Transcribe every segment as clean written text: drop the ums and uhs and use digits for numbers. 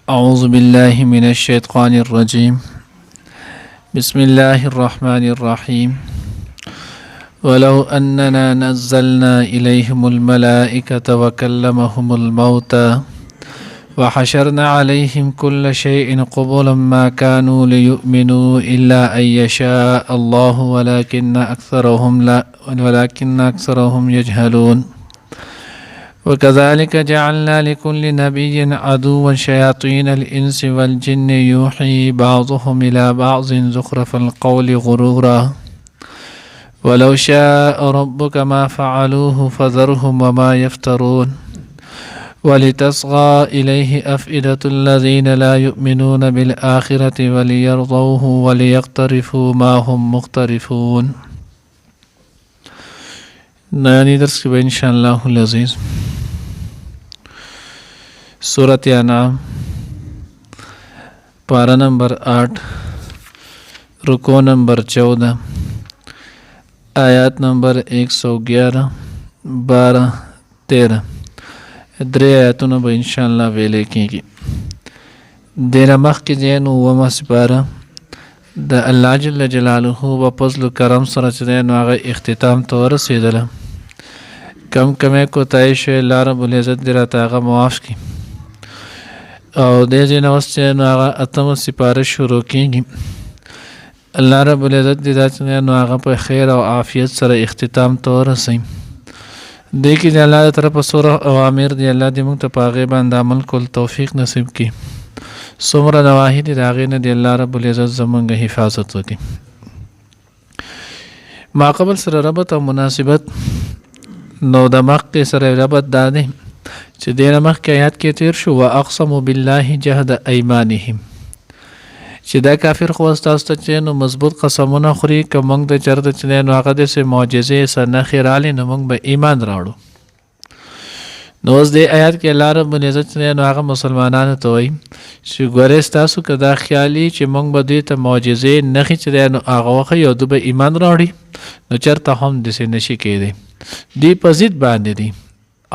أعوذ بالله من الشيطان الرجيم بسم الله الرحمن الرحيم ولو أننا نزلنا إليهم الملائكة وكلمهم الموتى وحشرنا عليهم كل شيء قبلا ما كانوا ليؤمنوا إلا أن يشاء الله ولكن أكثرهم يجهلون وكذلك جعلنا لكل نبي عدوا شياطين الإنس والجن يوحي بعضهم إلى بعض زخرف القول غرورا ولو شاء ربك ما فعلوه فذرهم وما يفترون ولتصغى إليه أفئدة الذين لا يؤمنون بالآخرة وليرضوه وليقترفوا ما هم مقترفون. نانی درس کی ان شاء اللہ العزیز سورۃ انعام پارہ نمبر 8 رکوع نمبر 14 آیات نمبر 111 12 13 درې آیاتونه به ان شاء الله ویلې کېږي. دینه مخکې ځای نو ومه سپاره د الله جل جلاله په فضل و کرم سره چې دی نو هغه اختتام ته ورسېدله. کمې کوتاهي شوې الله رب العزت دې راته هغه معاف کړي او دې ځای نه اوس چې نو هغه اتمه سپاره شروع کېږي. الله رب العزت دې دا چې نو هغه په خیر او عافیت سره اختتام ته ورسوي. دې کې د الله د طرفه څومره اوامر دي الله دې موږ ته په هغې باندې عمل کول توفیق نصیب کړي. څومره نواهي دي د هغې نه دې الله رب العزت زموږ حفاظت وکړي. ما قبل سره ربط او مناسبت نو د مخکې سره ربط دا دی چې دې نه مخکې آیات کې تیر شو واقسموا بالله جهد ایمانهم چې دا کافر خو ستاسو ته چې نو مضبوط قسمونه خوري که موږ د چېرته چې نو هغه داسې معجزې څه نښې رالې نو موږ به ایمان راوړو. نو اوس دې آیات کې الله رب العزت چې نو هغه مسلمانانو ته وایي چې ګورې ستاسو که دا خیال وي چې موږ به دوی ته معجزې نښې چې دی نو هغه وښیي او دوی به ایمان راوړي نو چېرته هم داسې نشي کېدی. دوی په ضد باندې دي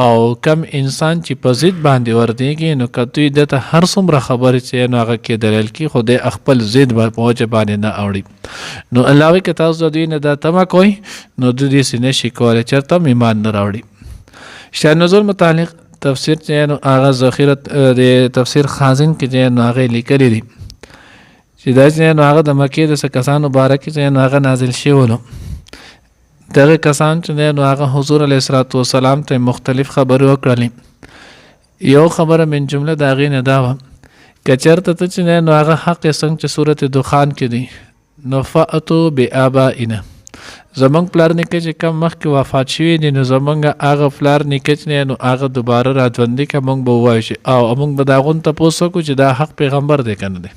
او کم انسان چې په ضد باندې وردېږي نو که دوی دته هر څومره خبرې چې نو هغه کې دلیل کړي خو دی خپل ضد په وجه باندې نه اوړي. نو الله وایي که تاسو د دوی نه دا تمه کوئ نو دوی داسې نشي کولی چېرته هم ایمان نه راوړي. شان نزول متعلق تفسیر چې نو هغه ذخیره د تفسیر خازن کې چې نو هغې لیکلي دي چې دا چې نو هغه د مکې د څه کسانو باره کې چې نو هغه نازل شوي دغه کسان چې نو هغه حضور علیه السلام ته مختلف خبرې وکړلې. یو خبره من جمله د هغې نه دا وه که چېرته ته چې نو هغه حق یې څنګه چې صورت دخان کې دی نو فاتو بآبائنا زمونږ پلار نیکه چې کم مخکې وفات شوي دي نو زمونږ هغه پلار نیکه چې نو هغه دوباره راژوندي که موږ به ووایو چې او موږ به د هغو نه تپوس وکړو چې دا حق پیغمبر دی که نه دی.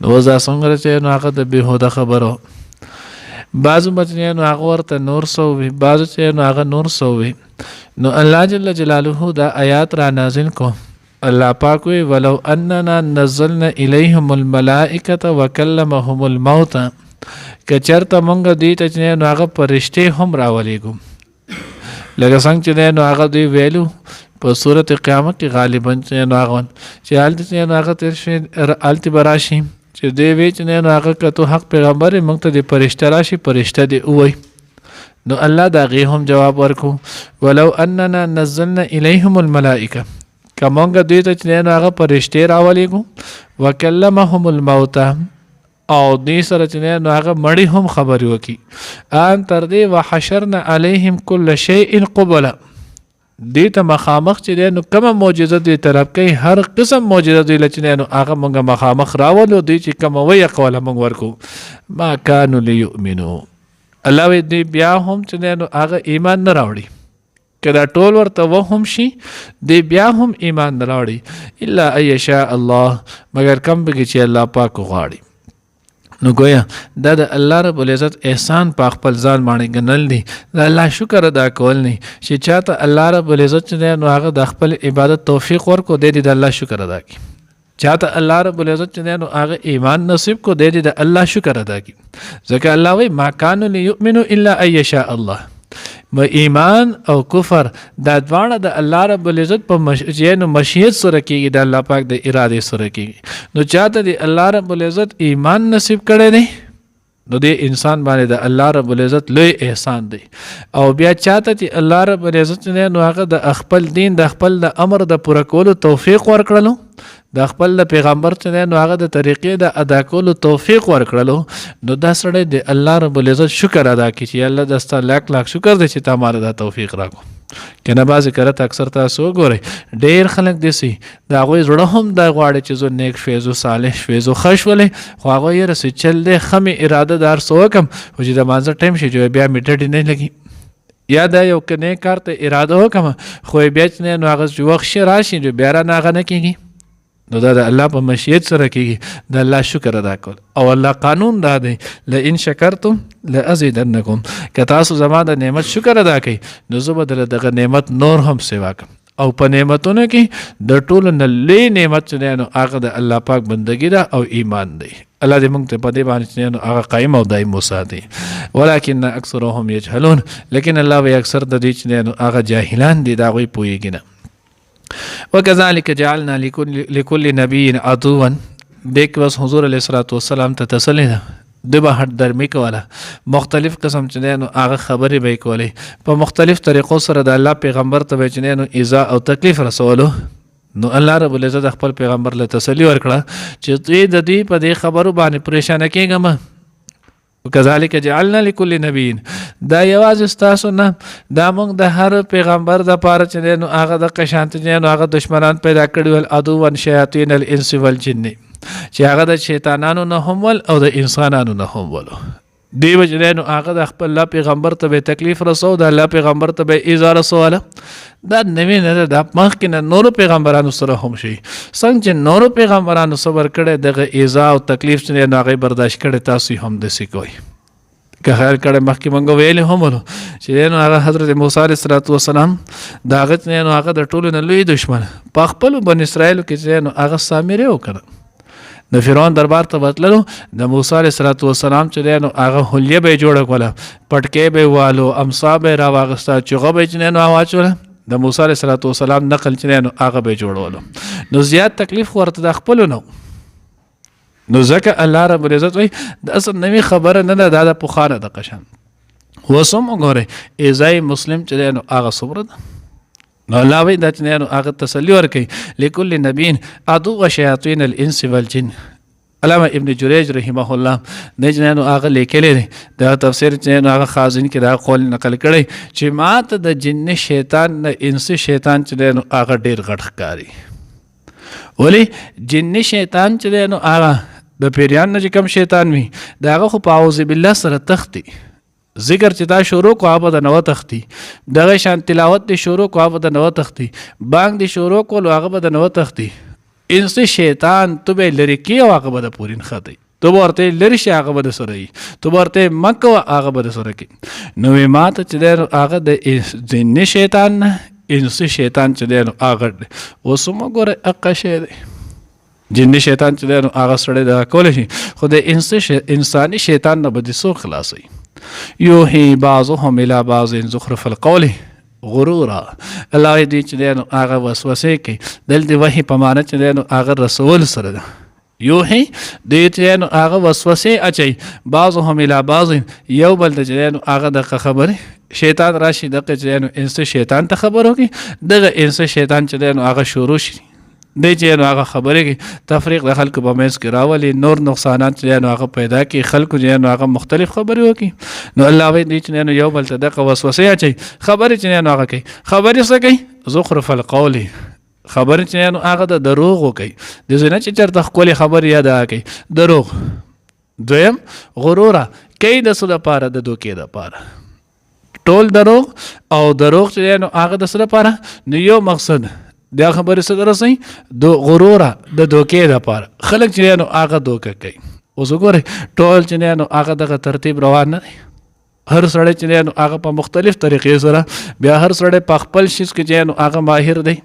نو اوس دا څومره چې نو هغه د بېهوده خبره بعضو بچنیانو هغه ورته نور څه ووي بعضو چې نو هغه نور څه ووي. نو الله جل جلاله دا آیات را نازل کو. الله پاک وی ولو اننا نزلنا الیهم الملائکة وکلمهم الموت که چېرته مونږ دوی ته چې نو هغه فرشتې هم راولیږو لکه څنګه چې نو هغه دوی ویلو په صورت قیامت کې غالبا چې نو هغه چې هلته چې نو هغه تېر شوي هلته به راشي چې دوی وی چې نو هغه که تو حق پیغمبر یې موږ ته د فرشته راشي فرشته دې ووایي. نو الله د هغې هم جواب ورکړو ولو اننا نزلنا الیهم الملائکه که مونږ دوی ته چې نو هغه فرشتې راولیږو وکلمهم الموته او دوی سره چې نو هغه مړي هم خبرې وکړي ان تر دې وحشرنا علیهم کل شیء قبلا دې ته مخامخ چې دی نو کومه معجزه دوی طلب کوي هر قسم معجزه دوی له چې نو هغه موږ مخامخ راولو دوی چې کومه ویه قوله موږ ورکو ما کانو لیؤمنو الله وایي دوی بیا هم چې نو هغه ایمان نه راوړي که دا ټول ورته وهم شي دوی بیا هم ایمان نه راوړي الا ان یشاء الله مګر کم پکې چې الله پاک غواړي. نو گویا دا د الله رب العزت احسان په خپل ځان باندې ګڼل دي د الله شکر ادا کول نه چې چاته الله رب العزت چې نو هغه د خپل عبادت توفیق ورکو دی د الله شکر ادا کړي. چاته الله رب العزت چې نو هغه ایمان نصیب کو دی د الله شکر ادا کړي. ځکه الله وایي ما کانوا لیؤمنوا الا ان یشاء الله ایمان او کفر دا دواړه د الله رب العزت په مشیت سره کېږي، د الله پاک د ارادې سره کېږي. نو چاته د الله رب العزت ایمان نصیب کړی دی نو د انسان باندې د الله رب العزت لوی احسان دی. او بیا چاته چې الله رب العزت نه نو هغه د خپل دین د خپل د امر د پوره کولو توفیق ورکړلو، د خپل د پیغمبر چې نو هغه د طریقې د ادا کولو توفیق ورکړلو، نو دا سړی د الله رب العزت شکر ادا کړي چې الله دستا لاک لاک شکر دی چې تا مال دا توفیق راکو. کنه بعضې کرت اکثر تاسو وګورئ ډېر خلک داسې د هغوی زړه هم دا غواړي چې زه نیک شوی، زه صالح شوی، زه ښه شولی، خو هغوی یې رسې چل دی ښه مې اراده د هر څه وکړم خو چې د مانځه ټایم شي چې بیا مې ډډې نه لګي، یا دا یو که نیک کار ته اراده وکړم خو بیا چې نه نو هغه چې وخت ښه راشي نو بیا رانه هغه نه کېږي. نو دا د الله په مشیت سره کېږي، د الله شکر ادا کول. او الله قانون دا دی لئن شکرتم لازیدنکم، که تاسو زما د نعمت شکر ادا کوئ نو زه به درله دغه نعمت نور هم سوا کړم. او په نعمتونو کې د ټولو نه لوی نعمت چې دی نو هغه د الله پاک بندګي ده او ایمان دی. الله دې موږ ته په دې باندې چې نو هغه قایم او دایم وساتي. ولکن اکثرهم یجهلون، لیکن الله وی اکثر د دې چې نو هغه جاهلان دي، د هغوی پوهېږي نه. وکذلک جعلنا لکل نبی عدوا، دیک بس حضور علیه الصلاۃ والسلام ته تسلی ده، د به هټ درمي کوله، مختلف قسم چې دی نو هغه خبرې به یې کولې، په مختلف طریقو سره د الله پیغمبر ته به چې دی نو ایذا او تکلیف رسولو. نو الله رب العزت خپل پیغمبر له تسلی ورکړه چې دوی د دې په دې خبرو باندې پریشانه کېږه مه. وکذلک جعلنا لکل نبی، دا یوازې ستاسو نه، دا موږ د هر پیغمبر د پاره چې دی نو هغه د قشانت دی نو هغه دشمنان پیدا کړي ول، عدوا شیاطین الانس والجن، چې هغه د شیطانانو نه هم ول او د انسانانو نه هم ولو. دی به چې دی نو هغه د خپل الله پیغمبر ته به تکلیف رسو، د الله پیغمبر ته به ایذا رسوله. دا نوی نه ده، دا مخکې نه نورو پیغمبرانو سره هم شي. څنګه چې نورو پیغمبرانو صبر کړی دغه ایذا او تکلیف چې دی نو هغه برداشت کړی، تاسو هم داسې کوئ. که خیر کړی مخکې موږ ویلې هم ولو چې دی نو هغه حضرت موسی علیه السلام د هغه چې دی نو هغه د ټولو نه لوی دشمن په خپلو بن اسرایلو کې چې دی نو هغه سامرې وکړه، د فرعون دربار ته بتللو، د موسی علیه السلام چې دی نو هغه حلیه به یې جوړه کوله، پټکې به یې والو، امسا به یې راواغسته، چغه به یې چې دی نو واچوله، د موسی علیه السلام نقل چې دی نو هغه به یې جوړولو. نو زیات تکلیف خو ورته د خپلو نه نو ځکه الله رب العزت وایي د اصل نوې خبره نه ده، دا د پخوانه د قشان. اوس هم وګورئ ایذای مسلم چې دی نو هغه څومره ده. نو الله وایي دا چې دی نو هغه تسلي ورکوي لکل نبی عدو شیاطین الانس والجن. علامه ابن جریج رحمه الله د چې نو هغه لیکلی دی د تفسیر چې نو هغه خازن کې دا قول نقل کړی چې ما ته د جن شیطان نه انس شیطان چې دی نو هغه ډېر غټ ښکاري. ولی جن شیطان چې دی نو هغه د پیریان نه چې کوم شیطان وي د هغه خو په اعوذ بالله سره تختی، ذکر چې تا شروع کو هغه به د نوه تختی، دغه شان تلاوت دی شروع کو هغه به د نوه تختی، بانګ دی شروع کولو هغه به د نوه تختی. انس شیطان تو به لرې کړي او هغه به د پورین خطی، تو به ورته لرې شي هغه به د سره وي، تو به ورته مه کوه هغه به د سره کوي. نو وی ما ته چې دی هغه د جن شیطان نه انس شیطان چې دی نو هغه دی. اوس هم وګورئ هغه شی دی، جن شیطان چې دی نو هغه سړی دغه کولی شي، خو د انساني شیطان نه به دې څوک خلاصوي. یوحي بعضهم الی بعض زخرف القول غرورا، الله دې چې دی نو هغه وسوسې کوي، دلته وحي په معنی چې دی نو هغه رسول سره ده. یوحي دې چې نو هغه وسوسې اچي، بعضهم الی بعض یو بل ته چې نو هغه دغه خبرې شیطان راشي دغه چې نو انس شیطان ته خبر وکړي، دغه انس شیطان چې دی نو هغه شروع شي دی چې نو هغه خبرې کوي، تفریق د خلکو په منځ کې راولي، نور نقصانات چې نو هغه پیدا کوي، خلکو چې نو هغه مختلف خبرې وکړي. نو الله وایي دی چې نو یو بل ته دغه وسوسې اچي، خبرې چې نو هغه کوي، خبرې څه کوي؟ زخرف القول، خبرې چې نو هغه د دروغ کوي، د زنه چې چېرته ښکلې خبرې یاد کوي دروغ. دویم غروره کوي د څه دپاره؟ د دوکې دپاره، ټول دروغ او دروغ چې نو هغه د څه دپاره؟ نو یو مقصد دا خبرې څه درسوي؟ د غروره د دوکې دپاره، خلک چې نو هغه دوکه کوي. اوس وګورئ ټول چې نو هغه دغه ترتیب روان نه دی، هر سړی چې نو هغه په مختلف طریقې سره، بیا هر سړی په خپل شیز کې چې نو هغه ماهر دی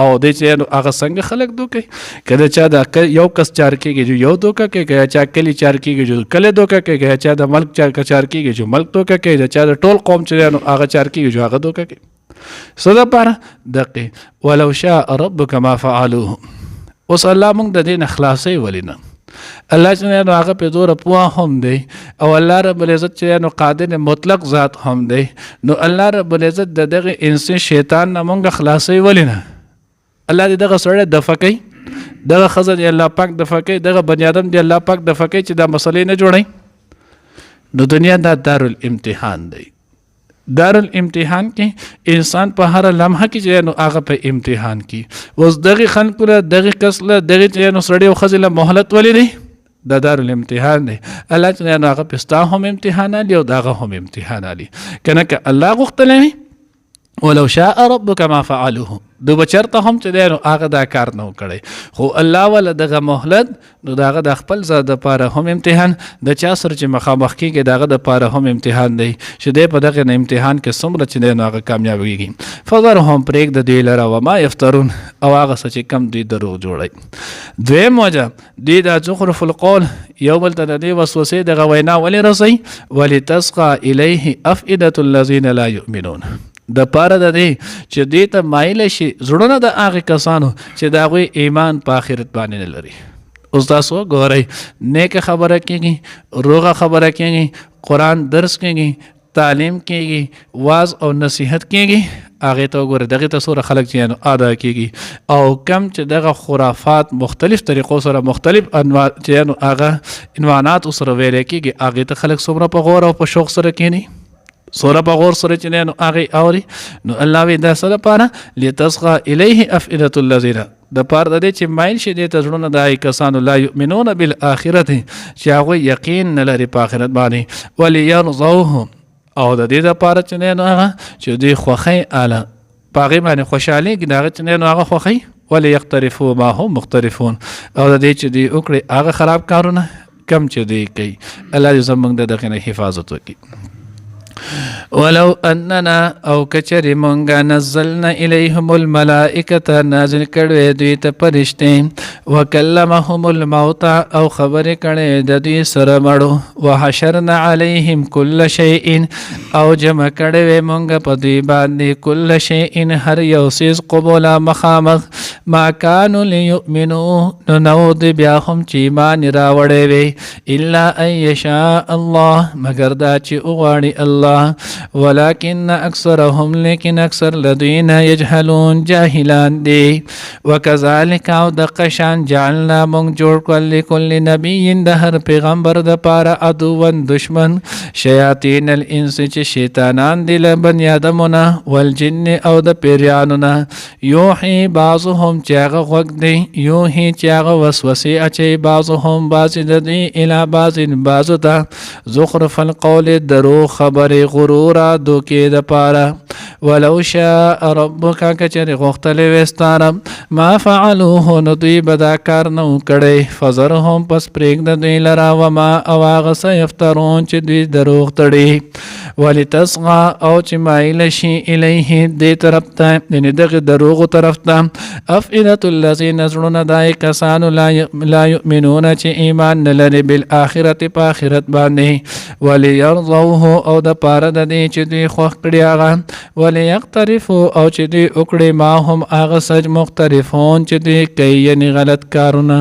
او د چې نو هغه څنګه خلک دوکي کله چا د یو کس چار کېږي یو دوکه کې کله چا کلی چار کېږي کله دوکه کې کله چا د ملک چار کېږي ملک دوکه کې چا د ټول قوم چې نو هغه چار کېږي هغه دوکه کې سو د پاره دقه ولو شاء ربك ما فعلوه اوس الله موږ د دین خلاصي ولینا الله چې نو هغه په زور پوها هم دی او الله رب العزت چې نو قادر مطلق ذات هم دی نو الله رب العزت دغه انسان شیطان نه موږ خلاصي ولینا الله دې دغه سره د فکې دغه خزر دی الله پاک د فکې دغه بنی آدم دی الله پاک د فکې چې دا مسلې نه جوړي نو دنیا دا دارالامتحان دی دارالامتحان کې انسان په هر لمحه کې چې نو هغه په امتحان کې اوس دغه خلکو له دغه کس له دغه چې نو سړی او ښځې له مهلت ولې دی دا دارالامتحان دی الله چې نو هغه پستا هم امتحان علي او دغه هم امتحان علي کنه که الله غوښتلی ولو شاء ربك ما فعلوه دو بچرته هم چې دی نو هغه دا کار نه کړی خو الله ولا دغه مهلت نو دغه د خپل ځای دپاره هم امتحان د چا سره چې مخامخ کېږي دغه دپاره هم امتحان دی چې دی په دغه امتحان کې څومره چې دی نو هغه کامیابېږي فذرهم پرېږده دوی لره وما یفترون او هغه څه چې کم دوی دروغ جوړوي دویم وجه دوی دا زخرف القول یو بل ته د دې وسوسې دغه وینا ولې رسوي ولتسقى الیه افئدة الذین لا یؤمنون د پاره د دې چې دې ته مایل شي زړونه د هغې کسانو چې د هغوی ایمان په آخرت باندې نه لري اوس تاسو ګورئ نیکه خبره کېږي روغه خبره کېږي قرآن درس کېږي تعلیم کېږي واز او نصیحت کېږي هغې ته وګورئ دغې ته څومره خلک چې نو ادا کېږي او کم چې دغه خرافات مختلف طریقو سره مختلف چې نو هغه عنوانات سره ویلی کېږي هغې ته خلک څومره په غور او په شوق سره کېني سوره په غور سره چې نو هغې اوري نو الله وی دا څه دپاره لتسقى الیه افئدة الذین د پاره د دې چې مایل شي دې ته زړونه د هغې کسانو لا یؤمنون بالآخرة چې هغوی یقین نه لري په آخرت باندې وليرضوه او د دې دپاره چې نو هغه چې دوی خوښۍ اله په هغې باندې خوشحالېږي د هغه چې نو هغه خوښۍ وليقترفوا ما هم مقترفون او د دې چې دوی وکړي هغه خراب کارونه کم چې دوی کوي الله دې زموږ د دغې نه حفاظت وکړي ولو اننا او کچری مونږه نزلنا الیهم الملائکه نازل کړو دوی ته فرشتې وکلمهم الموت او خبرې کړې د دوی سره مړو وحشرنا علیهم کل شیء او جمع کړو مونږه په دوی باندې کل شیء هر یو څیز قبولا مخامخ ما کانوا لیؤمنوا نو د بیا هم چې ایمان راوړی وي الا ان یشاء الله مگر دا چې وغواړي الله ولكن اکثرهم لیکن اکثر لدینا یجهلون جاهلان دی وکذالک او د قشان جعلنا مونږ جوړ کړل لكل نبی د هر پیغمبر د پاره عدوان دشمن شیاطین الانس چې شیطانان دی له بنی آدمونه والجن او د پیریانو نه یوحي بعضهم چې هغه غوږ دی یوحي چې هغه وسوسې اچي بعضهم بعض د دوی الی بعض ته زخرف القول درو خبر غرورا دوکې د پاره ولو شاء ربک کچر غختلی وستارم ما فعلوه نو دوی بدا کار نو کړی فذرهم پس پرېږده دوی لرا وما او هغه څه یفترون چې دوی دروغ تړي ولتصغى او چې مایل شي الیه دې طرف ته یعنې دغې دروغو طرف ته افئدة الذین زړونه دای کسانو لا یؤمنون چې ایمان نه لري بالآخرة په آخرت باندې وليرضوه او د پاره د دې چې دوی خوښ کړي هغه وليقترفوا او چې دوی وکړي ما هم هغه سج مقترفون چې دوی کوي یعنې غلط کارونه